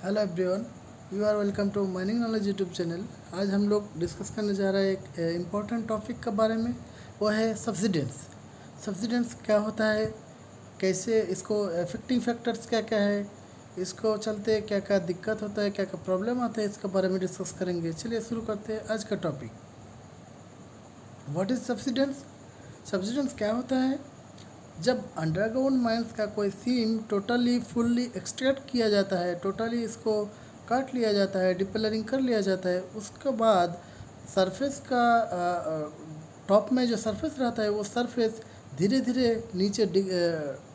Hello everyone, you are welcome to mining knowledge YouTube channel. आज हम लोग discuss करने जा रहे हैं एक इम्पॉर्टेंट टॉपिक के बारे में। वो है सब्सिडेंस। सब्सिडेंस क्या होता है, कैसे इसको इफेक्टिंग फैक्टर्स क्या क्या है, इसको चलते क्या क्या दिक्कत होता है, क्या क्या प्रॉब्लम आता है, इसके बारे में डिस्कस करेंगे। चलिए शुरू करते हैं आज का topic. What is subsidence? Subsidence क्या होता है? जब अंडरग्राउंड माइंस का कोई सीम टोटली फुल्ली एक्सट्रैक्ट किया जाता है, टोटली इसको काट लिया जाता है, डिपेलरिंग कर लिया जाता है, उसके बाद सरफेस का टॉप में जो सरफेस रहता है वो सरफेस धीरे धीरे नीचे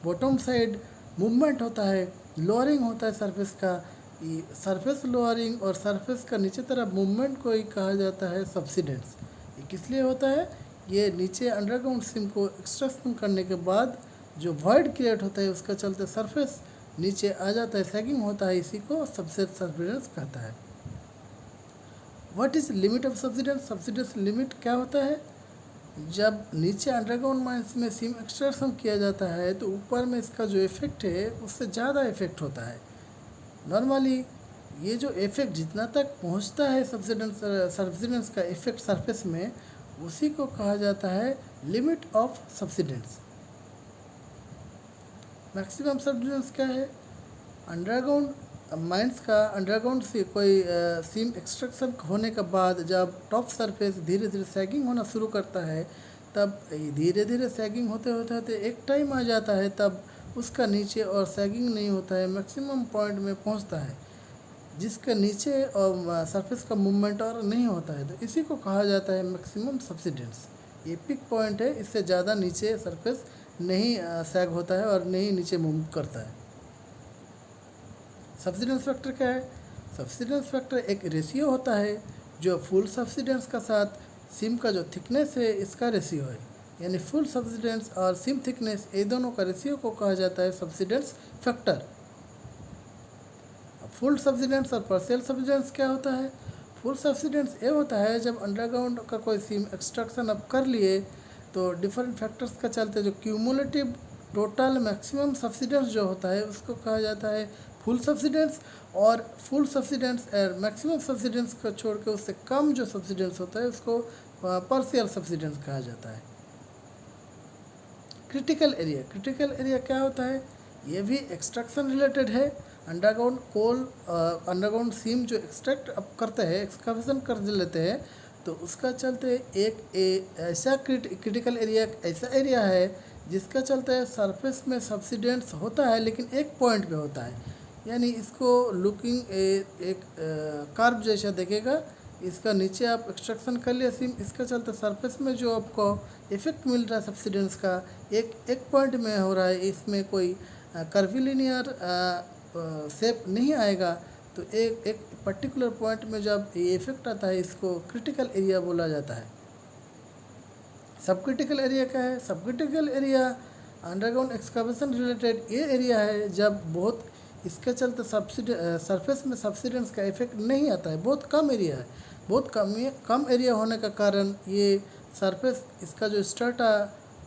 बॉटम साइड मूवमेंट होता है, लोअरिंग होता है सरफेस का। सरफेस लोअरिंग और सरफेस का नीचे तरफ मूवमेंट को ही कहा जाता है सब्सिडेंस। ये किस लिए होता है? ये नीचे अंडरग्राउंड सिम को एक्सट्रैक्शन करने के बाद जो वॉइड क्रिएट होता है उसका चलते सरफेस नीचे आ जाता है, सैगिंग होता है, इसी को सब्सिडेंस कहता है। What is limit of subsidence? Subsidence limit क्या होता है? जब नीचे अंडरग्राउंड माइंस में सिम एक्सट्रैक्शन किया जाता है तो ऊपर में इसका जो इफेक्ट है उससे ज़्यादा इफेक्ट होता है। नॉर्मली ये जो इफेक्ट जितना तक पहुंचता है सब्सिडेंस का इफेक्ट सरफेस में, उसी को कहा जाता है limit of subsidence. Maximum subsidence क्या है? अंडरग्राउंड माइंस का अंडरग्राउंड से कोई सीम एक्सट्रैक्शन होने के बाद जब टॉप सरफेस धीरे धीरे सैगिंग होना शुरू करता है, तब धीरे धीरे सैगिंग होते होते होते एक टाइम आ जाता है तब उसका नीचे और सैगिंग नहीं होता है, मैक्सिमम पॉइंट में पहुंचता है जिसके नीचे और सरफेस का मूवमेंट और नहीं होता है, तो इसी को कहा जाता है मैक्सिमम सब्सिडेंस। ये पिक पॉइंट है, इससे ज़्यादा नीचे सरफेस नहीं सैग होता है और नहीं नीचे मूव करता है। सब्सिडेंस फैक्टर क्या है? सब्सिडेंस फैक्टर एक रेशियो होता है जो फुल सब्सिडेंस का साथ सिम का जो थिकनेस है इसका रेशियो है। यानी फुल सब्सिडेंस और सिम थिकनेस ये दोनों का रेशियो को कहा जाता है सब्सिडेंस फैक्टर। फुल सब्सिडेंस और पार्शियल सब्सिडेंस क्या होता है? फुल सब्सिडेंस ये होता है जब अंडरग्राउंड का कोई सीम एक्सट्रैक्शन अब कर लिए तो डिफरेंट फैक्टर्स का चलते जो क्यूमुलेटिव टोटल मैक्सिमम सब्सिडेंस जो होता है उसको कहा जाता है फुल सब्सिडेंस। और फुल सब्सिडेंस और मैक्सिमम सब्सिडेंस को छोड़ के उससे कम जो सब्सिडेंस होता है उसको पार्शियल सब्सिडेंस कहा जाता है। क्रिटिकल एरिया, क्रिटिकल एरिया क्या होता है? ये भी एक्सट्रैक्शन रिलेटेड है। अंडरग्राउंड कोल अंडरग्राउंड सीम जो एक्सट्रैक्ट अब करते हैं, एक्सकवेशन कर लेते हैं, तो उसका चलते ऐसा क्रिटिकल एरिया ऐसा एरिया है जिसका चलते है सरफेस में सब्सिडेंस होता है लेकिन एक पॉइंट पे होता है। यानी इसको लुकिंग एक कर्व जैसा देखेगा। इसका नीचे आप एक्सट्रैक्शन कर लिया सिम, इसका चलते सरफेस में जो आपको इफेक्ट मिल रहा है सब्सिडेंस का एक पॉइंट में हो रहा है, इसमें कोई कर्विलिनियर शेप नहीं आएगा। तो एक पर्टिकुलर पॉइंट में जब ये इफेक्ट आता है इसको क्रिटिकल एरिया बोला जाता है। सब क्रिटिकल एरिया क्या है? सब critical area underground excavation related ये एरिया है जब बहुत इसके चलते सरफेस में सब्सिडेंस का इफेक्ट नहीं आता है, बहुत कम एरिया है। बहुत कम एरिया होने का कारण ये सरफेस इसका जो स्ट्रेटा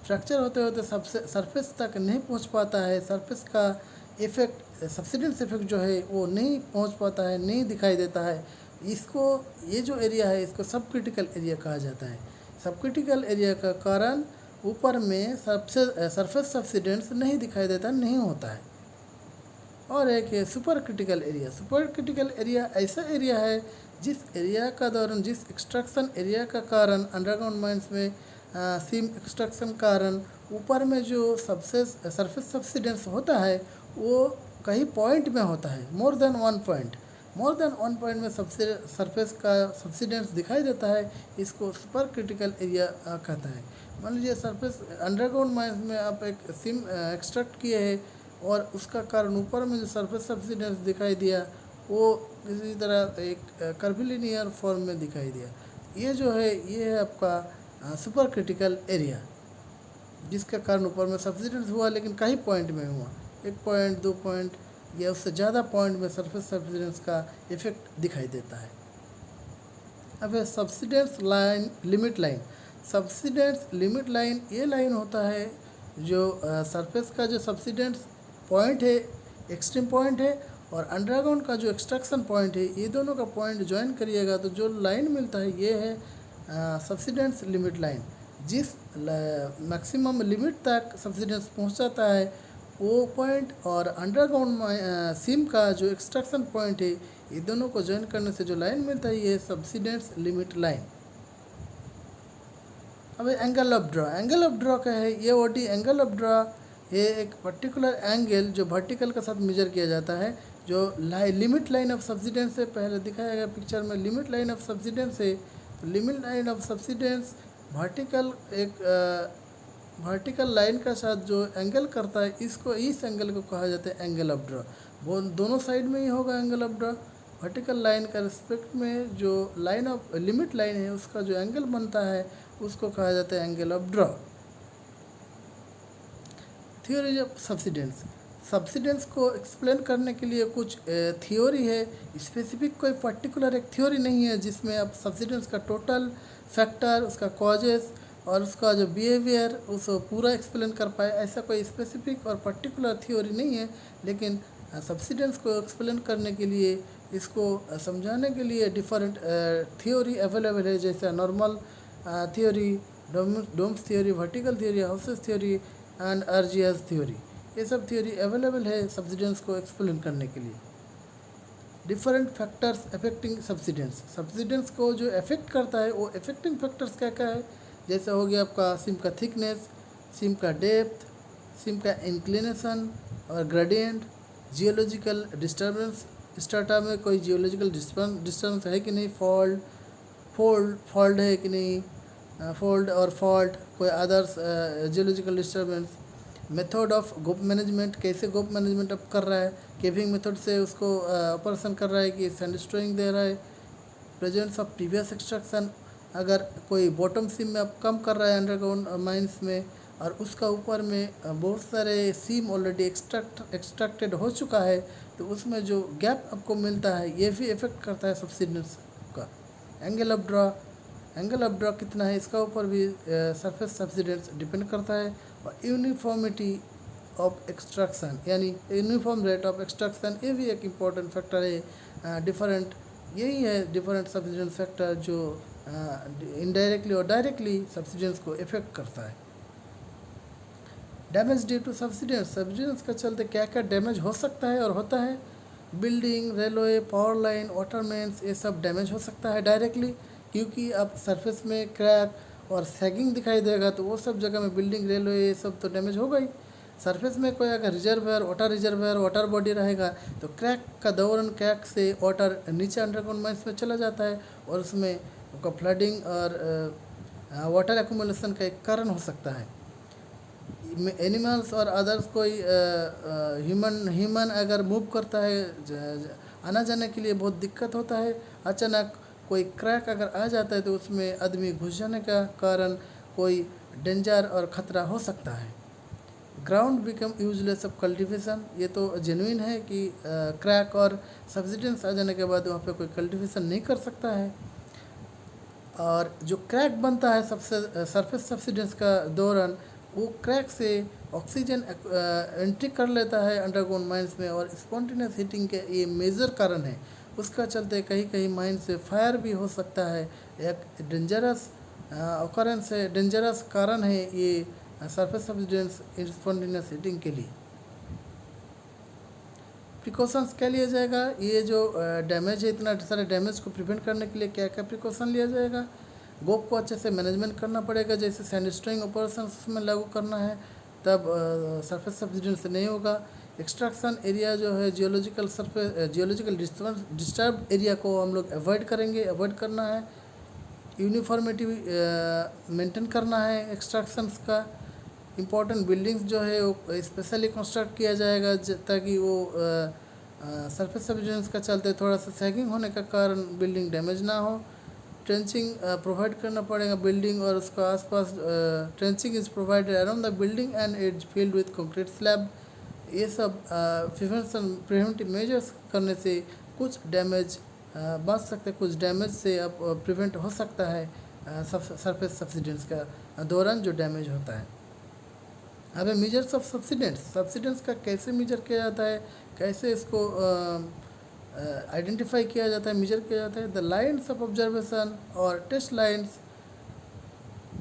फ्रैक्चर होते होते सरफेस तक नहीं पहुंच पाता है। सरफेस का इफेक्ट सब्सिडेंस इफेक्ट जो है वो नहीं पहुंच पाता है, नहीं दिखाई देता है। इसको ये जो एरिया है इसको सब क्रिटिकल एरिया कहा जाता है। सब क्रिटिकल एरिया का कारण ऊपर में सरफेस सब्सिडेंस नहीं दिखाई देता, नहीं होता है। और एक है super critical area. Super critical area ऐसा एरिया है जिस एरिया का दौरान जिस एक्सट्रैक्शन एरिया का कारण अंडरग्राउंड माइंस में सीम एक्सट्रैक्शन कारण ऊपर में जो सरफेस सब्सिडेंस होता है वो कई पॉइंट में होता है, मोर देन वन पॉइंट में सबसे सरफेस का सब्सिडेंस दिखाई देता है, इसको सुपर क्रिटिकल एरिया कहता है। मान लीजिए सरफेस अंडरग्राउंड माइंस में आप एक सिम एक्सट्रैक्ट किए हैं और उसका कारण ऊपर में जो सरफेस सब्सिडेंस दिखाई दिया वो किसी तरह एक कर्विलिनियर फॉर्म में दिखाई दिया। ये जो है ये है आपका सुपर क्रिटिकल एरिया, जिसका कारण ऊपर में सब्सिडेंस हुआ लेकिन कई पॉइंट में हुआ, 1 पॉइंट 2 पॉइंट या उससे ज़्यादा पॉइंट में सरफेस सब्सिडेंस का इफेक्ट दिखाई देता है। अब है subsidence line, limit line. Subsidence limit line ये लाइन होता है जो सरफेस का जो सब्सिडेंस पॉइंट है, एक्सट्रीम पॉइंट है, और अंडरग्राउंड का जो एक्सट्रैक्शन पॉइंट है, ये दोनों का पॉइंट ज्वाइन करिएगा तो जो लाइन मिलता है ये है सब्सिडेंस लिमिट लाइन। जिस मैक्सिमम लिमिट तक सब्सिडेंस पहुंच जाता है वो पॉइंट और अंडरग्राउंड सीम का जो एक्सट्रैक्शन पॉइंट है, ये दोनों को ज्वाइन करने से जो लाइन मिलता है ये सब्सिडेंस लिमिट लाइन। अब एंगल ऑफ ड्रॉ क्या है? ये ओडी एंगल ऑफ ड्रॉ, ये एक पर्टिकुलर एंगल जो वर्टिकल के साथ मेजर किया जाता है, जो लिमिट लाइन ऑफ सब्सिडेंस से पहले दिखाया गया पिक्चर में लिमिट लाइन ऑफ सब्सिडेंस है। तो limit line of subsidence vertical एक वर्टिकल लाइन का साथ जो एंगल करता है, इसको इस एंगल को कहा जाता है एंगल ऑफ ड्रॉ। वो दोनों साइड में ही होगा angle of draw. Vertical line का रिस्पेक्ट में जो लाइन ऑफ लिमिट लाइन है उसका जो एंगल बनता है उसको कहा जाता है angle of draw. Theory of subsidence को एक्सप्लेन करने के लिए कुछ थ्योरी है। स्पेसिफिक कोई पर्टिकुलर एक थ्योरी नहीं है जिसमें आप सब्सिडेंस का टोटल फैक्टर, उसका कॉजेस और उसका जो बिहेवियर उसको पूरा एक्सप्लेन कर पाए। ऐसा कोई स्पेसिफिक और पर्टिकुलर थ्योरी नहीं है, लेकिन सब्सिडेंस को एक्सप्लेन करने के लिए, इसको समझाने के लिए डिफरेंट थ्योरी अवेलेबल है, जैसे normal theory, domes theory, vertical theory, Hausse's theory and RGS theory. ये सब थ्योरी अवेलेबल है सब्सिडेंस को एक्सप्लेन करने के लिए। डिफरेंट फैक्टर्स अफेक्टिंग सब्सिडेंस को जो अफेक्ट करता है वो अफेक्टिंग फैक्टर्स क्या क्या है? जैसे हो गया आपका सिम का थिकनेस, सिम का डेप्थ, सिम का इंक्लिनेशन और ग्रेडियंट, जियोलॉजिकल डिस्टर्बेंस, स्टार्टा में कोई जियोलॉजिकल डिस्टर्बेंस है कि नहीं, फॉल्ट है कि नहीं, फोल्ड और फॉल्ट, कोई others geological disturbance. Method of goaf management, कैसे गोप मैनेजमेंट अब कर रहा है, केविंग मेथड से उसको ऑपरेशन कर रहा है कि सैंड स्टोरिंग दे रहा है। प्रेजेंस ऑफ प्रीवियस एक्सट्रैक्शन, अगर कोई बॉटम सीम में अब कम कर रहा है अंडरग्राउंड माइंस में और उसका ऊपर में बहुत सारे सीम ऑलरेडी एक्सट्रैक्टेड हो चुका है, तो उसमें जो गैप आपको मिलता है ये भी इफेक्ट करता है सब्सिडेंस का। एंगल ऑफ ड्रॉ कितना है, इसका ऊपर भी सरफेस सब्सिडेंस डिपेंड करता है। और यूनिफॉर्मिटी ऑफ एक्सट्रैक्शन, यानी यूनिफॉर्म रेट ऑफ एक्सट्रैक्शन, ये भी एक इम्पॉर्टेंट फैक्टर है। यही है डिफरेंट सब्सिडेंस फैक्टर जो इनडायरेक्टली और डायरेक्टली सब्सिडेंस को इफेक्ट करता है। डैमेज ड्यू टू सब्सिडेंस का चलते क्या क्या डैमेज हो सकता है और होता है? Building, railway, power line, water mains, ये सब डैमेज हो सकता है डायरेक्टली, क्योंकि अब सरफेस में क्रैक और सैगिंग दिखाई देगा, तो वो सब जगह में बिल्डिंग, रेलवे, ये सब तो डैमेज होगा ही। सरफेस में कोई अगर रिजर्वायर, वाटर बॉडी रहेगा तो क्रैक का दौरान क्रैक से वाटर नीचे अंडरग्राउंड माइंस में चला जाता है और उसमें उनका फ्लडिंग और वाटर एक्यूमुलेशन का एक कारण हो सकता है। एनिमल्स और अदर्स कोई ह्यूमन अगर मूव करता है, आना जाने के लिए बहुत दिक्कत होता है। अचानक कोई क्रैक अगर आ जाता है तो उसमें आदमी घुस जाने का कारण कोई डेंजर और ख़तरा हो सकता है। Ground become useless of cultivation, ये तो जेन्युइन है कि क्रैक और सब्सिडेंस आ जाने के बाद वहाँ पे कोई कल्टिवेशन नहीं कर सकता है। और जो क्रैक बनता है सबसे सरफेस सब्सिडेंस का दौरान, वो क्रैक से ऑक्सीजन एंट्री कर लेता है अंडरग्राउंड माइंस में और स्पॉन्टेनियस हीटिंग के ये मेजर कारण है। उसका चलते कहीं कहीं माइन से फायर भी हो सकता है। एक डेंजरस ऑकरेंस है, डेंजरस कारण है ये सरफेस सब्सिडेंस स्पॉन्टेनियस हीटिंग के लिए। प्रिकॉशंस क्या लिया जाएगा? ये जो डैमेज है, इतना सारे डैमेज को प्रिवेंट करने के लिए क्या क्या प्रिकॉशन लिया जाएगा? गोप को अच्छे से मैनेजमेंट करना पड़ेगा, जैसे सैंड स्टोरिंग ऑपरेशन उसमें लागू करना है, तब सरफेस सब्सिडेंस नहीं होगा। एक्सट्रैक्शन एरिया जो है जियोलॉजिकल डिस्टर्ब एरिया को हम लोग अवॉइड करना है। यूनिफॉर्मिटी मेंटेन करना है एक्सट्रैक्शंस का। इम्पोर्टेंट बिल्डिंग्स जो है वो स्पेशली कंस्ट्रक्ट किया जाएगा ताकि वो सरफेस सब्सिडेंस का चलते थोड़ा सा सैगिंग होने का कारण बिल्डिंग डैमेज ना हो। ट्रेंचिंग प्रोवाइड करना पड़ेगा बिल्डिंग और उसका आसपास। Trenching is provided around the building and it's filled with concrete slab. ये सब प्रिवेंटिव मेजर्स करने से कुछ डैमेज बच सकते, कुछ डैमेज से अब प्रिवेंट हो सकता है सरफेस सब्सिडेंस का दौरान जो डैमेज होता है। अब मेजर्स ऑफ सब्सिडेंट्स का कैसे मेजर किया जाता है, कैसे इसको आइडेंटिफाई किया जाता है, मेजर किया जाता है। द लाइन्स ऑफ ऑब्जर्वेशन और टेस्ट लाइन्स,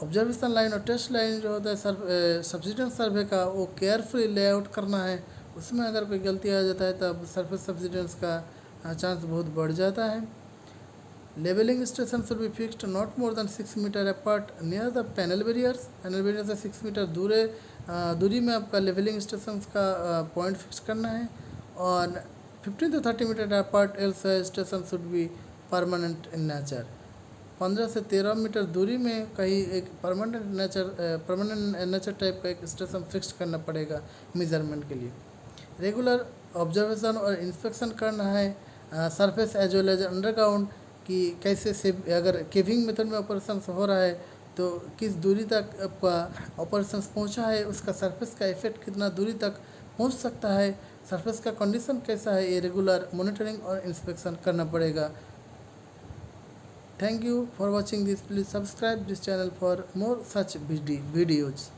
ऑब्जर्वेशन लाइन और टेस्ट लाइन जो होता है सब्सिडेंट सर्वे का, वो केयरफुली लेआउट करना है। उसमें अगर कोई गलती आ जाता है तब सरफेस सब्सिडेंट्स का चांस बहुत बढ़ जाता है। Levelling station should be fixed not more than 6 metre apart near the panel barriers. Panel barrier से 6 मीटर दूरी में आपका लेवलिंग स्टेशन का पॉइंट फिक्स करना है। और 15 to 30 metre apart else station should be permanent in nature. 15 से 13 metre दूरी में कहीं एक परमानेंट नेचर टाइप का एक स्टेशन फिक्स करना पड़ेगा मेजरमेंट के लिए। रेगुलर ऑब्जर्वेशन और इंस्पेक्शन करना है surface as well as underground, कि कैसे से अगर केविंग मेथड में ऑपरेशन हो रहा है तो किस दूरी तक आपका ऑपरेशन पहुंचा है, उसका सरफेस का इफेक्ट कितना दूरी तक पहुंच सकता है, सरफेस का कंडीशन कैसा है, ये रेगुलर मॉनिटरिंग और इंस्पेक्शन करना पड़ेगा। Thank you for watching this. Please subscribe this channel for more such videos.